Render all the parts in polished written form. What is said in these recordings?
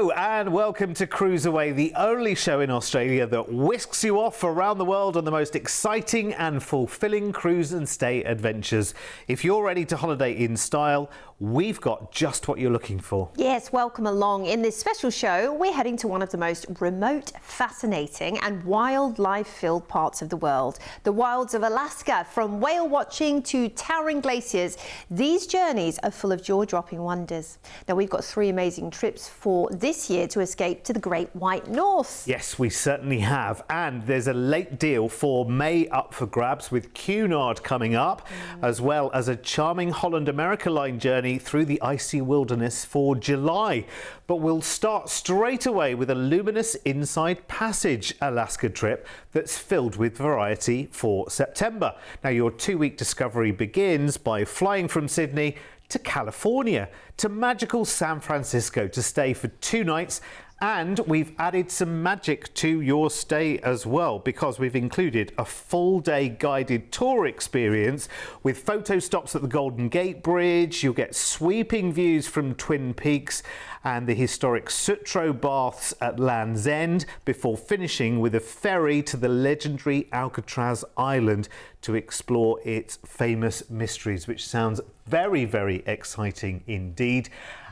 Hello and welcome to CruiseAway, the only show in Australia that whisks you off around the world on the most exciting and fulfilling cruise and stay adventures. If you're ready to holiday in style, we've got just what you're looking for. Yes, welcome along. In this special show, we're heading to one of the most remote, fascinating and wildlife-filled parts of the world. The wilds of Alaska, from whale watching to towering glaciers. These journeys are full of jaw-dropping wonders. Now, we've got 3 amazing trips for this year to escape to the Great White North. Yes, we certainly have. And there's a late deal for May up for grabs with Cunard coming up, as well as a charming Holland America Line journey through the icy wilderness for July. But we'll start straight away with a luminous Inside Passage Alaska trip that's filled with variety for September. Now, your 2-week discovery begins by flying from Sydney to California, to magical San Francisco to stay for 2 nights. And we've added some magic to your stay as well, because we've included a full-day guided tour experience with photo stops at the Golden Gate Bridge. You'll get sweeping views from Twin Peaks and the historic Sutro Baths at Land's End, before finishing with a ferry to the legendary Alcatraz Island to explore its famous mysteries, which sounds very, very exciting indeed.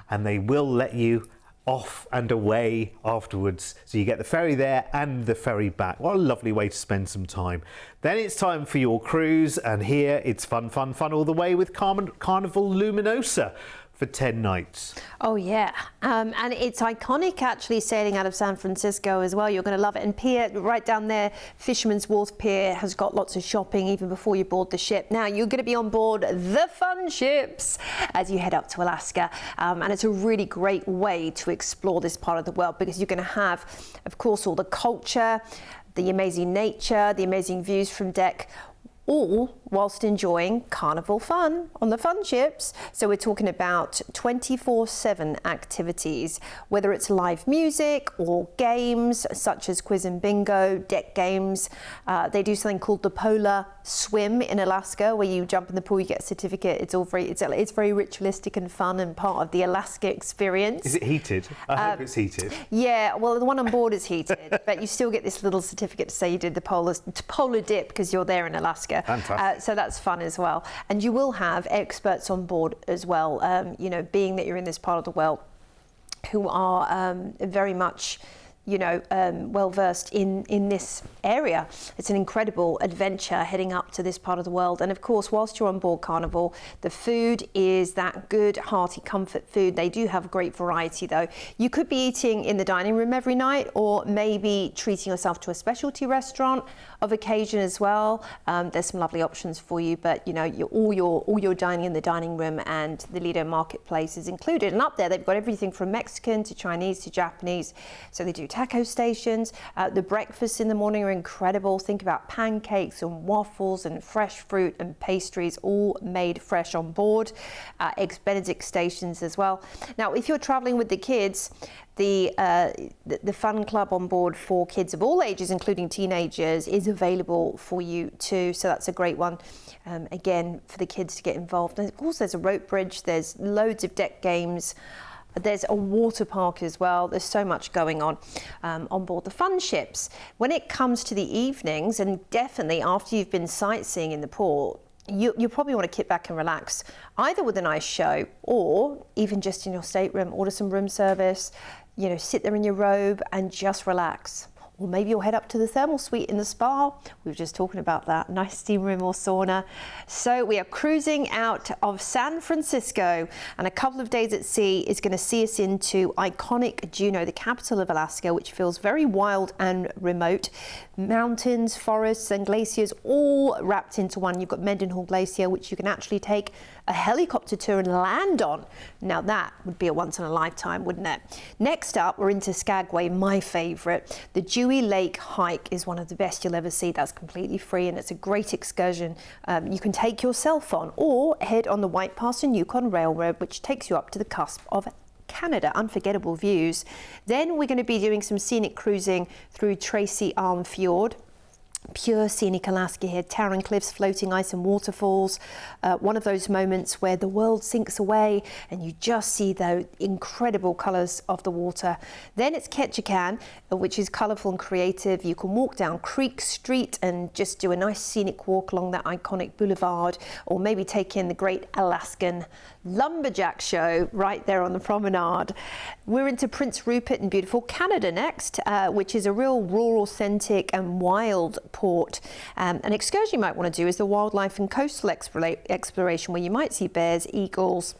And they will let you off and away afterwards, so you get the ferry there and the ferry back. What a lovely way to spend some time. Then it's time for your cruise, and here it's fun all the way with Carnival Luminosa for 10 nights. Oh yeah, and it's iconic actually, sailing out of San Francisco as well. You're going to love it. And pier right down there, Fisherman's Wharf Pier, has got lots of shopping even before you board the ship. Now, you're going to be on board the fun ships as you head up to Alaska, and it's a really great way to explore this part of the world, because you're going to have, of course, all the culture, the amazing nature, the amazing views from deck, all whilst enjoying carnival fun on the fun ships. So we're talking about 24/7 activities, whether it's live music or games such as quiz and bingo, deck games. They do something called the Polar Swim in Alaska, where you jump in the pool, you get a certificate. It's all it's very ritualistic and fun and part of the Alaska experience. Is it heated? I hope it's heated. Yeah, well, the one on board is heated, but you still get this little certificate to say you did the polar dip because you're there in Alaska. Fantastic. So that's fun as well. And you will have experts on board as well, you know, being that you're in this part of the world, who are very much, you know, well versed in this area. It's an incredible adventure heading up to this part of the world. And of course, whilst you're on board Carnival, the food is that good, hearty comfort food. They do have great variety though. You could be eating in the dining room every night, or maybe treating yourself to a specialty restaurant of occasion as well. There's some lovely options for you, but you know, all your dining in the dining room, and the Lido Marketplace is included. And up there, they've got everything from Mexican to Chinese to Japanese. So they do taco stations. The breakfasts in the morning are incredible. Think about pancakes and waffles and fresh fruit and pastries, all made fresh on board. Eggs Benedict stations as well. Now, if you're traveling with the kids, the fun club on board for kids of all ages, including teenagers, is available for you too. So that's a great one, again, for the kids to get involved. And of course, there's a rope bridge. There's loads of deck games. There's a water park as well. There's so much going on board the fun ships. When it comes to the evenings, and definitely after you've been sightseeing in the port, you probably want to kick back and relax, either with a nice show or even just in your stateroom. Order some room service, you know, sit there in your robe and just relax. Or maybe you'll head up to the thermal suite in the spa. We were just talking about that. Nice steam room or sauna. So we are cruising out of San Francisco, and a couple of days at sea is going to see us into iconic Juneau, the capital of Alaska, which feels very wild and remote. Mountains, forests and glaciers all wrapped into one. You've got Mendenhall Glacier, which you can actually take a helicopter tour and land on. Now that would be a once in a lifetime, wouldn't it? Next up, we're into Skagway, my favorite. The Dewey Lake hike is one of the best you'll ever see. That's completely free, and it's a great excursion. You can take yourself on, or head on the White Pass and Yukon Railroad, which takes you up to the cusp of Canada. Unforgettable views. Then we're going to be doing some scenic cruising through Tracy Arm Fjord. Pure scenic Alaska here, towering cliffs, floating ice and waterfalls. One of those moments where the world sinks away and you just see the incredible colours of the water. Then it's Ketchikan, which is colourful and creative. You can walk down Creek Street and just do a nice scenic walk along that iconic boulevard, or maybe take in the Great Alaskan Lumberjack Show right there on the promenade. We're into Prince Rupert in beautiful Canada next, which is a real rural-centric and wild port. An excursion you might want to do is the wildlife and coastal exploration, where you might see bears, eagles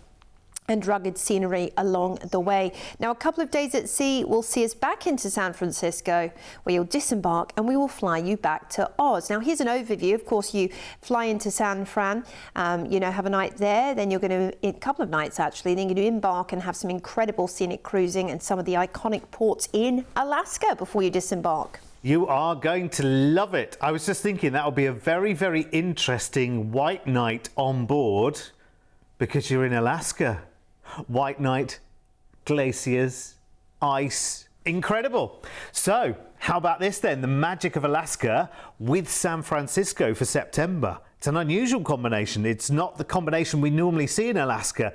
and rugged scenery along the way. Now, a couple of days at sea will see us back into San Francisco, where you'll disembark and we will fly you back to Oz. Now, here's an overview. Of course, you fly into San Fran, have a night there, then you're going to, a couple of nights actually, then you're going to embark and have some incredible scenic cruising and some of the iconic ports in Alaska before you disembark. You are going to love it. I was just thinking that will be a very, very interesting white night on board because you're in Alaska. White night, glaciers, ice, incredible. So how about this then? The magic of Alaska with San Francisco for September. It's an unusual combination. It's not the combination we normally see in Alaska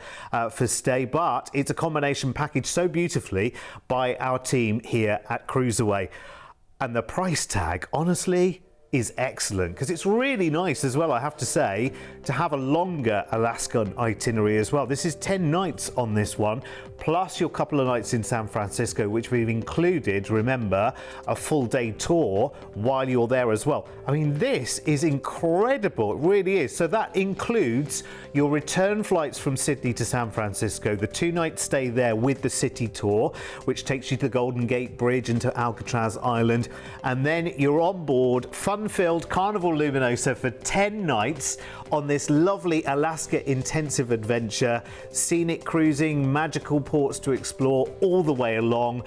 for stay, but it's a combination packaged so beautifully by our team here at CruiseAway. And the price tag, honestly, is excellent, because it's really nice as well, I have to say, to have a longer Alaskan itinerary as well. This is 10 nights on this one, plus your couple of nights in San Francisco, which we've included, remember, a full day tour while you're there as well. I mean, this is incredible, it really is. So that includes your return flights from Sydney to San Francisco, the 2-night stay there with the city tour, which takes you to the Golden Gate Bridge and to Alcatraz Island, and then you're on board fun-filled Carnival Luminosa for 10 nights on this lovely Alaska intensive adventure, scenic cruising, magical ports to explore all the way along.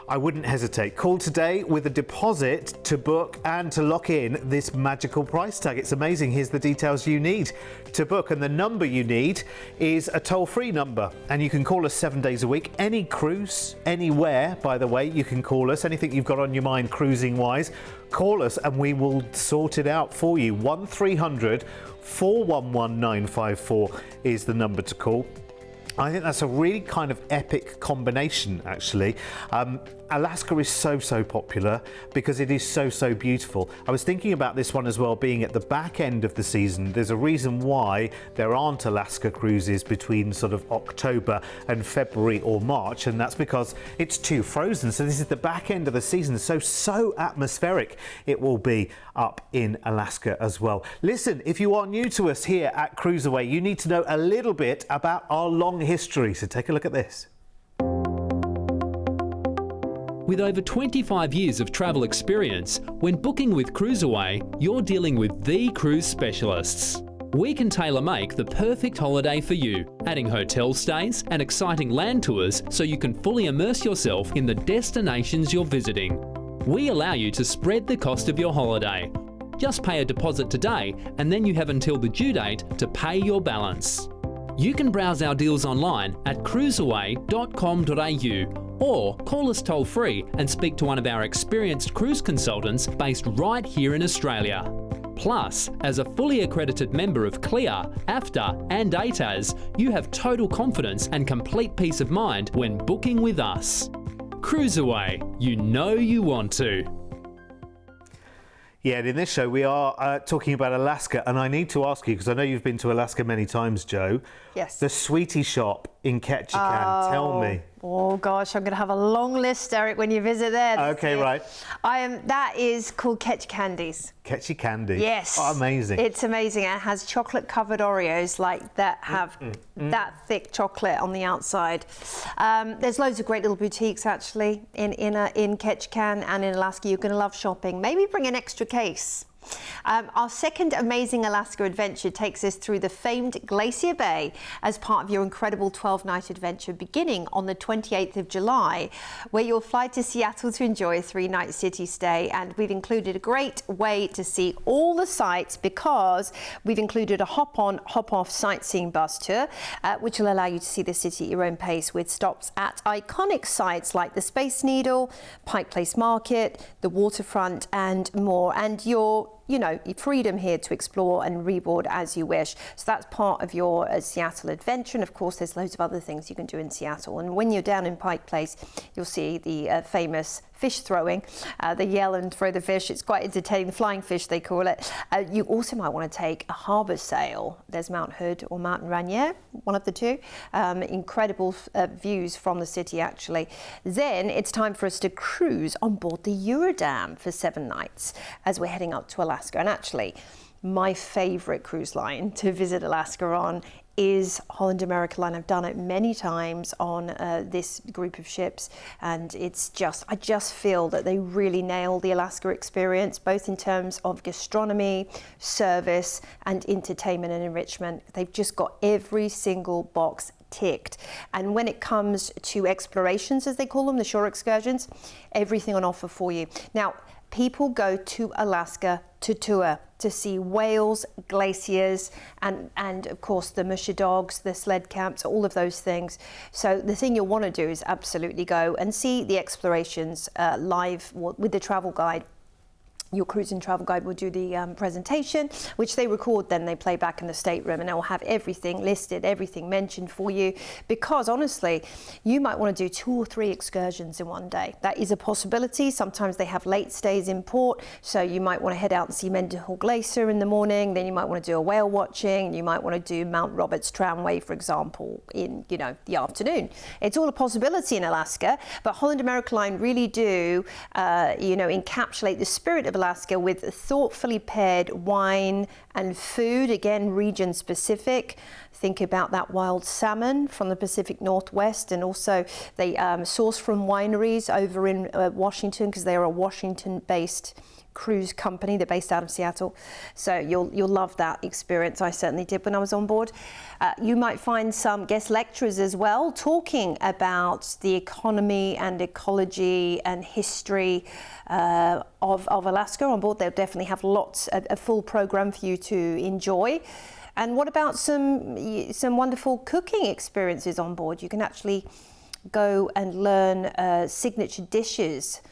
I wouldn't hesitate. Call today with a deposit to book and to lock in this magical price tag. It's amazing. Here's the details you need to book, and the number you need is a toll-free number, and you can call us 7 days a week. Any cruise, anywhere, by the way, you can call us. Anything you've got on your mind cruising wise, call us and we will sort it out for you. 1300 411 954 is the number to call. I think that's a really kind of epic combination, actually. Alaska is so popular because it is so beautiful. I was thinking about this one as well being at the back end of the season. There's a reason why there aren't Alaska cruises between sort of October and February or March, and that's because it's too frozen. So this is the back end of the season, so atmospheric it will be up in Alaska as well. Listen, if you are new to us here at CruiseAway, you need to know a little bit about our long history, so take a look at this. With over 25 years of travel experience, when booking with CruiseAway, you're dealing with the cruise specialists. We can tailor-make the perfect holiday for you, adding hotel stays and exciting land tours so you can fully immerse yourself in the destinations you're visiting. We allow you to spread the cost of your holiday. Just pay a deposit today, and then you have until the due date to pay your balance. You can browse our deals online at cruiseaway.com.au or call us toll-free and speak to one of our experienced cruise consultants based right here in Australia. Plus, as a fully accredited member of CLIA, AFTA and ATAS, you have total confidence and complete peace of mind when booking with us. CruiseAway, you know you want to. Yeah, and in this show we are talking about Alaska, and I need to ask you, because I know you've been to Alaska many times, Jo. Yes. The Sweetie Shop in Ketchikan, tell me. Oh gosh, I'm going to have a long list, Eric, when you visit there. Okay, right. That is called Ketchikandies. Ketchikandies. Yes. Oh, amazing. It's amazing. It has chocolate-covered Oreos like that have that thick chocolate on the outside. There's loads of great little boutiques actually in Ketchikan and in Alaska. You're going to love shopping. Maybe bring an extra case Our second amazing Alaska adventure takes us through the famed Glacier Bay as part of your incredible 12-night adventure beginning on the 28th of July, where you'll fly to Seattle to enjoy a 3-night city stay. And we've included a great way to see all the sites because we've included a hop-on, hop-off sightseeing bus tour, which will allow you to see the city at your own pace with stops at iconic sites like the Space Needle, Pike Place Market, the waterfront and more. And your freedom here to explore and reboard as you wish. So that's part of your Seattle adventure. And of course, there's loads of other things you can do in Seattle. And when you're down in Pike Place, you'll see the famous fish throwing, the yell and throw the fish. It's quite entertaining, the flying fish they call it. You also might want to take a harbour sail. There's Mount Hood or Mount Rainier, one of the two. Incredible views from the city actually. Then it's time for us to cruise on board the Eurodam for 7 nights as we're heading up to Alaska. And actually, my favourite cruise line to visit Alaska on is Holland America Line. I've done it many times on this group of ships, and I just feel that they really nail the Alaska experience, both in terms of gastronomy, service, and entertainment and enrichment. They've just got every single box ticked. And when it comes to explorations, as they call them, the shore excursions, everything on offer for you. Now, people go to Alaska to tour, to see whales, glaciers, and of course the musha dogs, the sled camps, all of those things. So the thing you'll want to do is absolutely go and see the explorations live with the travel guide. Your cruising travel guide will do the presentation, which they record, then they play back in the stateroom, and they'll have everything listed, everything mentioned for you. Because honestly, you might want to do 2 or 3 excursions in one day. That is a possibility. Sometimes they have late stays in port, so you might want to head out and see Mendenhall Glacier in the morning. Then you might want to do a whale watching. You might want to do Mount Roberts Tramway, for example, in the afternoon. It's all a possibility in Alaska, but Holland America Line really do encapsulate the spirit of Alaska with thoughtfully paired wine and food, again region specific. Think about that wild salmon from the Pacific Northwest, and also they source from wineries over in Washington, because they are a Washington-based cruise company. They're based out of Seattle, so you'll love that experience. I certainly did when I was on board. You might find some guest lecturers as well talking about the economy and ecology and history of Alaska on board. They'll definitely have a full program for you to enjoy. And what about some wonderful cooking experiences on board? You can actually go and learn signature dishes,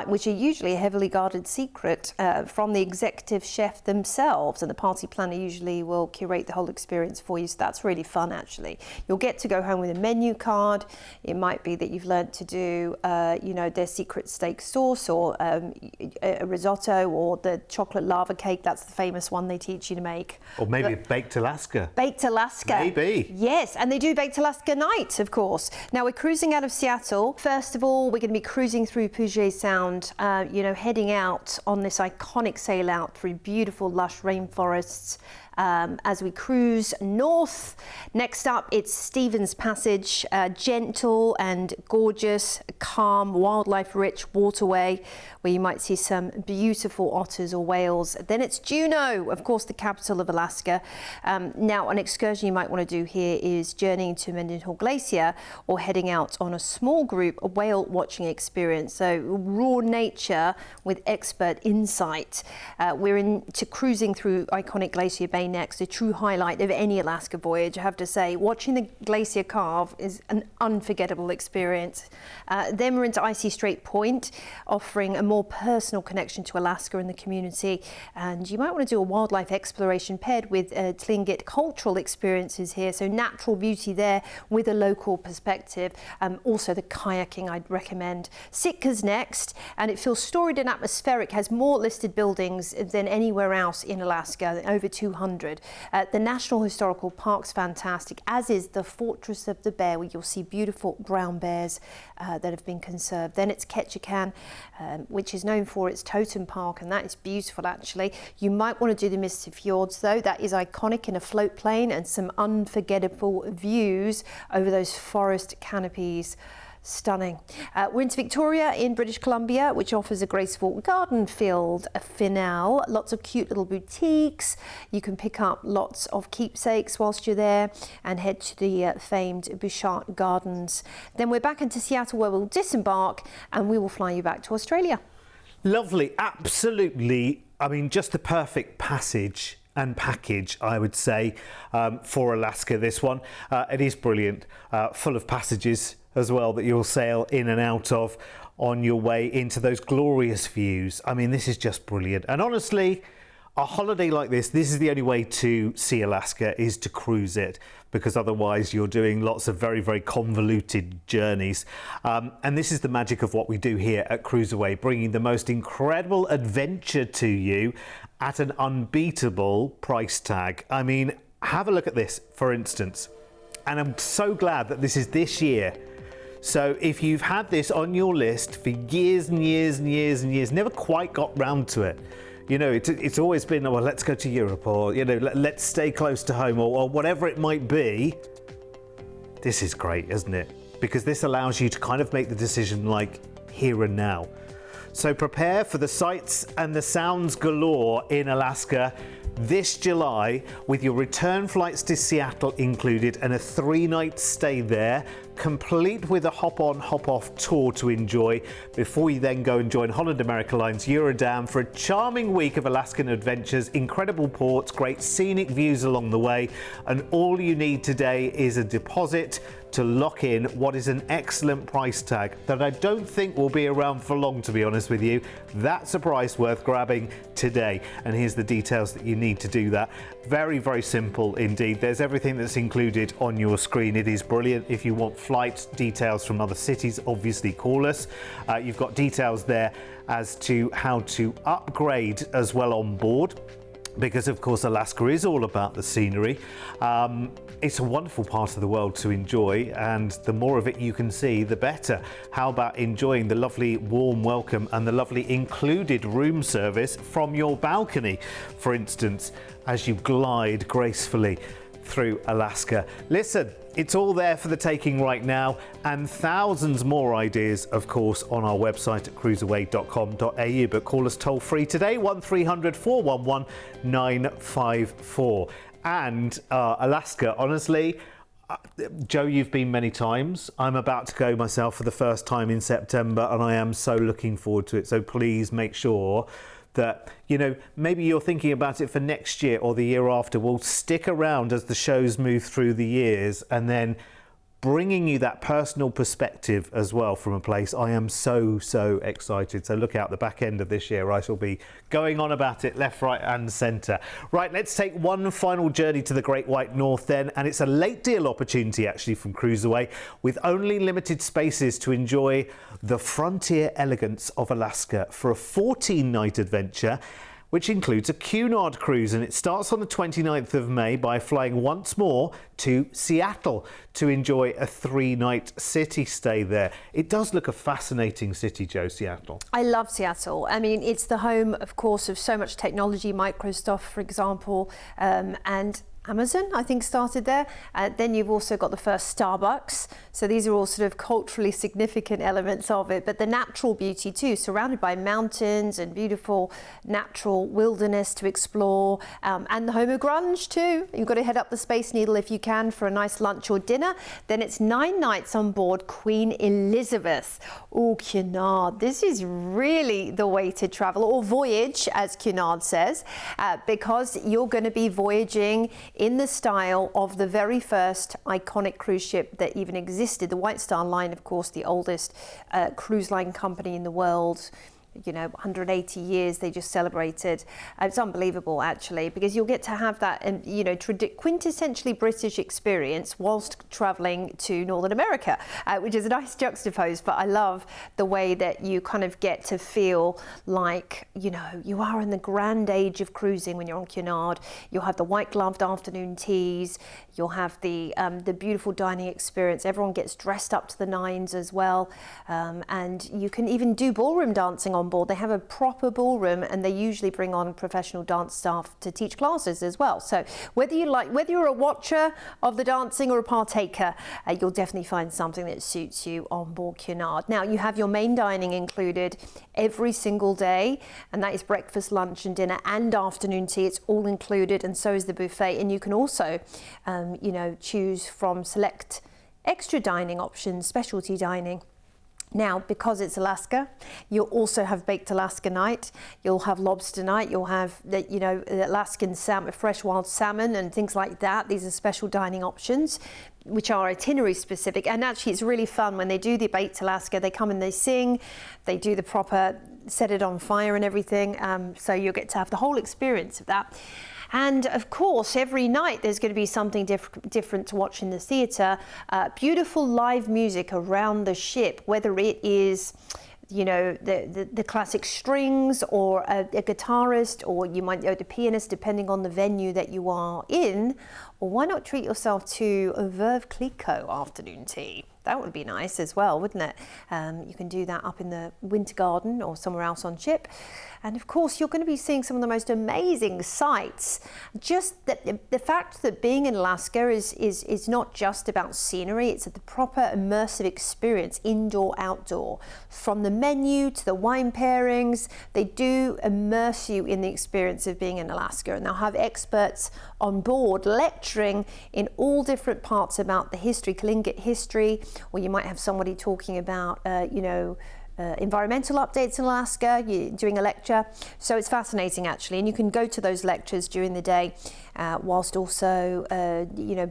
which are usually a heavily guarded secret from the executive chef themselves, and the party planner usually will curate the whole experience for you. So that's really fun, actually. You'll get to go home with a menu card. It might be that you've learned to do, their secret steak sauce, or a risotto, or the chocolate lava cake. That's the famous one they teach you to make. Or maybe Baked Alaska. Baked Alaska. Maybe. Yes, and they do Baked Alaska night, of course. Now, we're cruising out of Seattle. First of all, we're going to be cruising through Puget Sound, heading out on this iconic sail out through beautiful lush rainforests as we cruise north. Next up, it's Stevens Passage, gentle and gorgeous, calm, wildlife-rich waterway where you might see some beautiful otters or whales. Then it's Juneau, of course, the capital of Alaska. Now, an excursion you might want to do here is journeying to Mendenhall Glacier, or heading out on a small group, a whale watching experience. So raw nature with expert insight. We're into cruising through iconic Glacier Bay next, a true highlight of any Alaska voyage, I have to say. Watching the glacier calve is an unforgettable experience. Then we're into Icy Strait Point, offering a more personal connection to Alaska and the community. And you might want to do a wildlife exploration paired with Tlingit cultural experiences here. So natural beauty there with a local perspective. Also the kayaking I'd recommend. Sitka's next, and it feels storied and atmospheric, has more listed buildings than anywhere else in Alaska, over 200. The National Historical Park's fantastic, as is the Fortress of the Bear, where you'll see beautiful brown bears that have been conserved. Then it's Ketchikan, which is known for its totem park, and that is beautiful actually. You might want to do the Misty Fjords though. That is iconic in a float plane, and some unforgettable views over those forest canopies. Stunning. We're into Victoria in British Columbia, which offers a graceful garden-filled finale. Lots of cute little boutiques. You can pick up lots of keepsakes whilst you're there and head to the famed Bouchard Gardens. Then we're back into Seattle where we'll disembark and we will fly you back to Australia. Lovely, absolutely. I mean, just the perfect passage and package, I would say, for Alaska, this one. It is brilliant, full of passages as well that you'll sail in and out of on your way into those glorious views. I mean, this is just brilliant. And honestly, a holiday like this is the only way to see Alaska, is to cruise it, because otherwise you're doing lots of very, very convoluted journeys. And this is the magic of what we do here at CruiseAway, bringing the most incredible adventure to you at an unbeatable price tag. I mean, have a look at this, for instance. And I'm so glad that this is this year. So if you've had this on your list for years and years and years and years, never quite got round to it, you know, it's always been, oh, well, let's go to Europe, or, you know, let's stay close to home, or whatever it might be. This is great, isn't it? Because this allows you to kind of make the decision like here and now. So prepare for the sights and the sounds galore in Alaska this July, with your return flights to Seattle included and a 3-night stay there, complete with a hop-on, hop-off tour to enjoy before you then go and join Holland America Line's Eurodam for a charming week of Alaskan adventures, incredible ports, great scenic views along the way, and all you need today is a deposit to lock in what is an excellent price tag that I don't think will be around for long, to be honest with you. That's a price worth grabbing today. And here's the details that you need to do that. Very, very simple indeed. There's everything that's included on your screen. It is brilliant. If you want flight details from other cities, obviously call us. You've got details there as to how to upgrade as well on board, because of course Alaska is all about the scenery. It's a wonderful part of the world to enjoy, and the more of it you can see, the better. How about enjoying the lovely warm welcome and the lovely included room service from your balcony, for instance, as you glide gracefully through Alaska. Listen, it's all there for the taking right now, and thousands more ideas, of course, on our website at cruiseaway.com.au. But call us toll free today, 1300 411 954. And Alaska, honestly, Joe, you've been many times. I'm about to go myself for the first time in September, and I am so looking forward to it. So please make sure that, you know, maybe you're thinking about it for next year or the year after. We'll stick around as the shows move through the years, and then bringing you that personal perspective as well from a place. I am so excited. So look out the back end of this year. I shall be going on about it left, right and centre. Right, let's take one final journey to the Great White North then, and it's a late deal opportunity actually from CruiseAway, with only limited spaces to enjoy the frontier elegance of Alaska for a 14-night adventure, which includes a Cunard cruise, and it starts on the 29th of May by flying once more to Seattle to enjoy a 3-night city stay there. It does look a fascinating city, Joe, Seattle. I love Seattle. I mean, it's the home, of course, of so much technology, Microsoft, for example, and Amazon, I think, started there. Then you've also got the first Starbucks. So these are all sort of culturally significant elements of it. But the natural beauty too, surrounded by mountains and beautiful natural wilderness to explore. And the home of grunge too. You've got to head up the Space Needle if you can for a nice lunch or dinner. Then it's 9 nights on board Queen Elizabeth. Oh, Cunard. This is really the way to travel, or voyage, as Cunard says, because you're going to be voyaging in the style of the very first iconic cruise ship that even existed, the White Star Line, of course, the oldest cruise line company in the world. You know, 180 years they just celebrated. It's unbelievable, actually, because you'll get to have that, you know, quintessentially British experience whilst travelling to Northern America, which is a nice juxtapose. But I love the way that you kind of get to feel like, you know, you are in the grand age of cruising when you're on Cunard. You'll have the white-gloved afternoon teas. You'll have the beautiful dining experience. Everyone gets dressed up to the nines as well, and you can even do ballroom dancing on on board. They have a proper ballroom, and they usually bring on professional dance staff to teach classes as well. So whether you're a watcher of the dancing or a partaker, you'll definitely find something that suits you on board Cunard. Now, you have your main dining included every single day, and that is breakfast, lunch and dinner and afternoon tea. It's all included, and so is the buffet. And you can also choose from select extra dining options, specialty dining. Now, because it's Alaska, you'll also have baked Alaska night, you'll have lobster night, you'll have Alaskan salmon, fresh wild salmon and things like that. These are special dining options which are itinerary specific, and actually it's really fun when they do the baked Alaska. They come and they sing, they do the proper set it on fire and everything, so you'll get to have the whole experience of that. And of course, every night there's going to be something different to watch in the theatre. Beautiful live music around the ship, whether it is the classic strings or a guitarist, or you might know the pianist, depending on the venue that you are in. Or why not treat yourself to a Veuve Clicquot afternoon tea? That would be nice as well, wouldn't it? You can do that up in the Winter Garden or somewhere else on ship. And of course, you're going to be seeing some of the most amazing sights. Just the fact that being in Alaska is not just about scenery, it's the proper immersive experience, indoor, outdoor. From the menu to the wine pairings, they do immerse you in the experience of being in Alaska. And they'll have experts on board lecturing in all different parts about the history, Tlingit history, or you might have somebody talking about, environmental updates in Alaska, you're doing a lecture. So it's fascinating actually, and you can go to those lectures during the day whilst also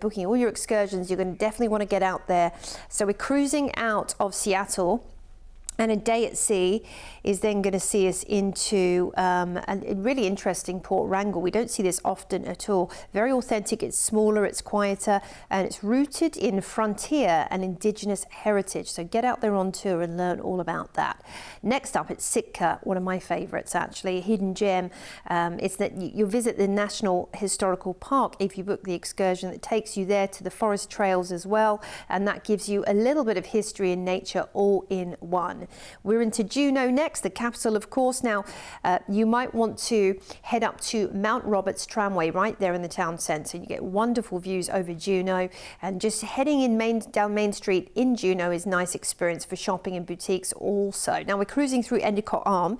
booking all your excursions. You're going to definitely want to get out there. So we're cruising out of Seattle, and a day at sea is then going to see us into a really interesting Port Wrangell. We don't see this often at all. Very authentic, it's smaller, it's quieter, and it's rooted in frontier and Indigenous heritage. So get out there on tour and learn all about that. Next up, it's Sitka, one of my favourites actually, a hidden gem. It's that you'll visit the National Historical Park if you book the excursion that takes you there to the forest trails as well, and that gives you a little bit of history and nature all in one. We're into Juneau next, the capital of course. Now you might want to head up to Mount Roberts Tramway right there in the town centre. You get wonderful views over Juneau, and just heading down Main Street in Juneau is a nice experience for shopping and boutiques also. Now we're cruising through Endicott Arm,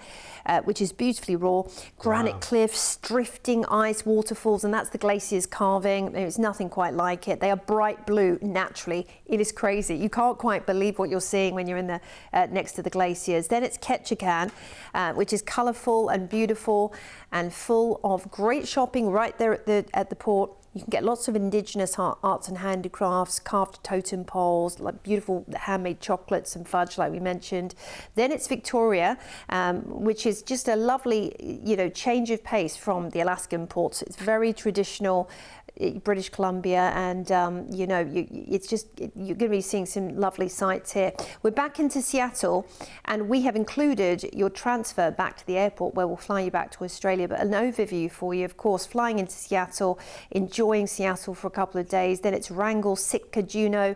which is beautifully raw, granite cliffs, drifting ice, waterfalls, and that's the glaciers carving. There's nothing quite like it. They are bright blue naturally. It is crazy. You can't quite believe what you're seeing when you're in the next to the glaciers. Then it's Ketchikan, which is colourful and beautiful and full of great shopping right there at the port. You can get lots of Indigenous arts and handicrafts, carved totem poles, like beautiful handmade chocolates and fudge like we mentioned. Then it's Victoria, which is just a lovely, change of pace from the Alaskan ports. It's very traditional, British Columbia, and it's just, you're going to be seeing some lovely sights here. We're back into Seattle, and we have included your transfer back to the airport where we'll fly you back to Australia, but an overview for you, of course, flying into Seattle, enjoying Seattle for a couple of days. Then it's Wrangell, Sitka, Juneau,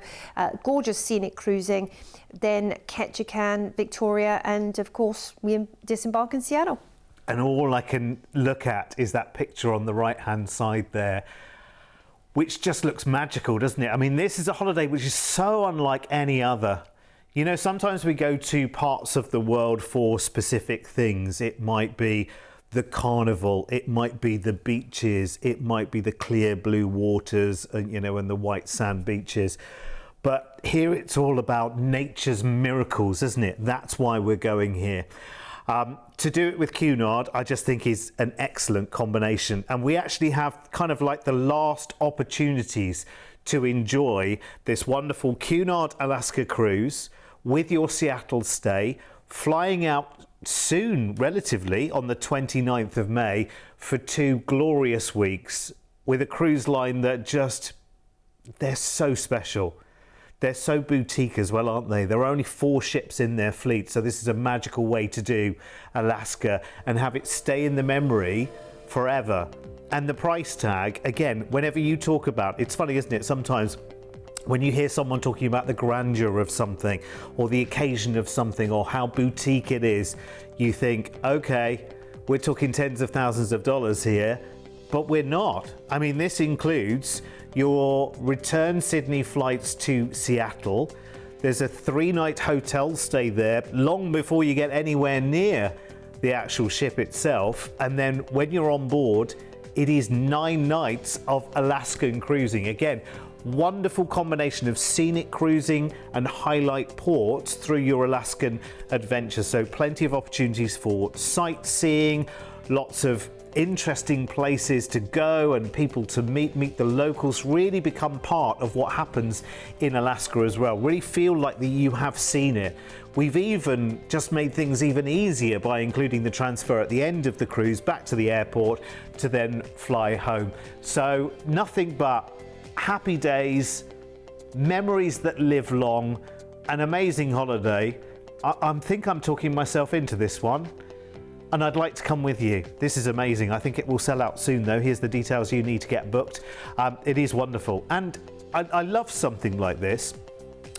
gorgeous scenic cruising, then Ketchikan, Victoria, and of course we disembark in Seattle. And all I can look at is that picture on the right hand side there, which just looks magical, doesn't it? I mean, this is a holiday which is so unlike any other. Sometimes we go to parts of the world for specific things. It might be the carnival, it might be the beaches, it might be the clear blue waters, and the white sand beaches. But here it's all about nature's miracles, isn't it? That's why we're going here. To do it with Cunard, I just think is an excellent combination. And we actually have kind of like the last opportunities to enjoy this wonderful Cunard Alaska cruise with your Seattle stay, flying out soon, relatively, on the 29th of May for 2 glorious weeks with a cruise line that they're so special. They're so boutique as well, aren't they? There are only 4 ships in their fleet, so this is a magical way to do Alaska and have it stay in the memory forever. And the price tag, again, whenever you talk about, it's funny, isn't it? Sometimes when you hear someone talking about the grandeur of something or the occasion of something or how boutique it is, you think, okay, we're talking tens of thousands of dollars here, but we're not. I mean, this includes your return Sydney flights to Seattle. There's a 3-night hotel stay there long before you get anywhere near the actual ship itself. And then when you're on board, it is 9 nights of Alaskan cruising. Again, wonderful combination of scenic cruising and highlight ports through your Alaskan adventure. So plenty of opportunities for sightseeing, lots of interesting places to go and people to meet the locals, really become part of what happens in Alaska as well. Really feel like that you have seen it. We've even just made things even easier by including the transfer at the end of the cruise back to the airport to then fly home. So nothing but happy days, memories that live long, an amazing holiday. I think I'm talking myself into this one, and I'd like to come with you. This is amazing. I think it will sell out soon though. Here's the details you need to get booked. It is wonderful, and I love something like this.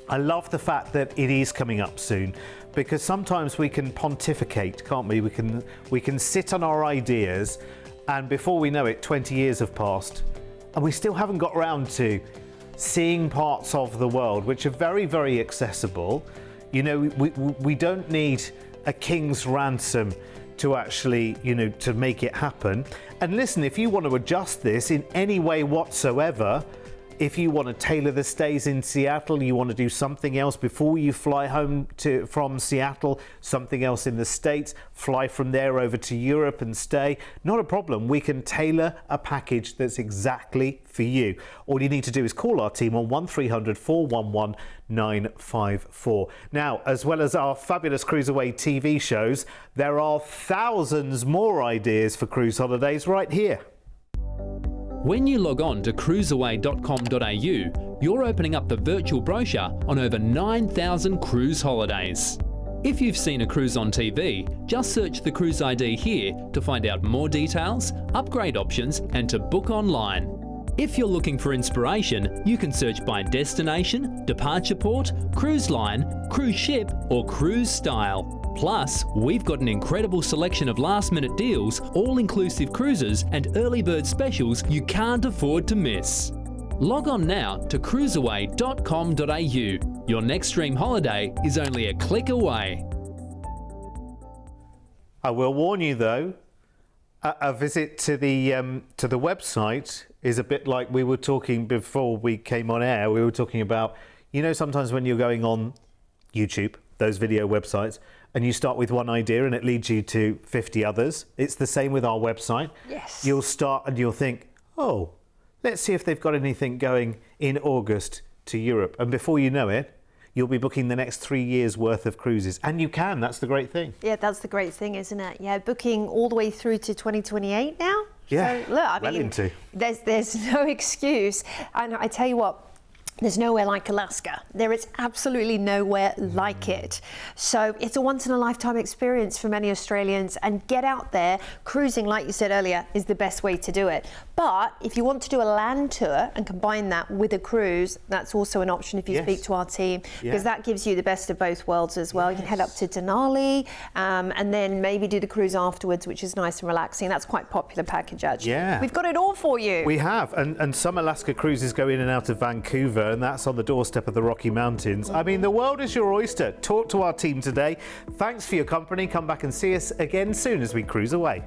I love the fact that it is coming up soon, because sometimes we can pontificate, can't we? We can sit on our ideas, and before we know it, 20 years have passed and we still haven't got around to seeing parts of the world which are very, very accessible. You know, we don't need a king's ransom to actually, you know, to make it happen. And listen, if you want to adjust this in any way whatsoever, if you want to tailor the stays in Seattle, you want to do something else before you fly home from Seattle, something else in the States, fly from there over to Europe and stay, not a problem. We can tailor a package that's exactly for you. All you need to do is call our team on 1300 411 954. Now, as well as our fabulous CruiseAway TV shows, there are thousands more ideas for cruise holidays right here. When you log on to cruiseaway.com.au, you're opening up the virtual brochure on over 9,000 cruise holidays. If you've seen a cruise on TV, just search the cruise ID here to find out more details, upgrade options, and to book online. If you're looking for inspiration, you can search by destination, departure port, cruise line, cruise ship, or cruise style. Plus, we've got an incredible selection of last-minute deals, all-inclusive cruises, and early bird specials you can't afford to miss. Log on now to cruiseaway.com.au. Your next dream holiday is only a click away. I will warn you though, a visit to the website is a bit like we were talking before we came on air. We were talking about, you know, sometimes when you're going on YouTube, those video websites, and you start with one idea and it leads you to 50 others. It's the same with our website. Yes. You'll start and you'll think, oh, let's see if they've got anything going in August to Europe. And before you know it, you'll be booking the next 3 years worth of cruises. And you can, that's the great thing. Yeah, that's the great thing, isn't it? Yeah, booking all the way through to 2028 now. Yeah, so, look, I well mean, into. There's no excuse. And I tell you what, there's nowhere like Alaska. There is absolutely nowhere like it. So it's a once-in-a-lifetime experience for many Australians, and get out there. Cruising, like you said earlier, is the best way to do it. But if you want to do a land tour and combine that with a cruise, that's also an option if you speak to our team, because that gives you the best of both worlds as well. You can head up to Denali and then maybe do the cruise afterwards, which is nice and relaxing. That's quite a popular package, actually. Yeah. We've got it all for you. We have, and some Alaska cruises go in and out of Vancouver, and that's on the doorstep of the Rocky Mountains. I mean, the world is your oyster. Talk to our team today. Thanks for your company. Come back and see us again soon as we cruise away.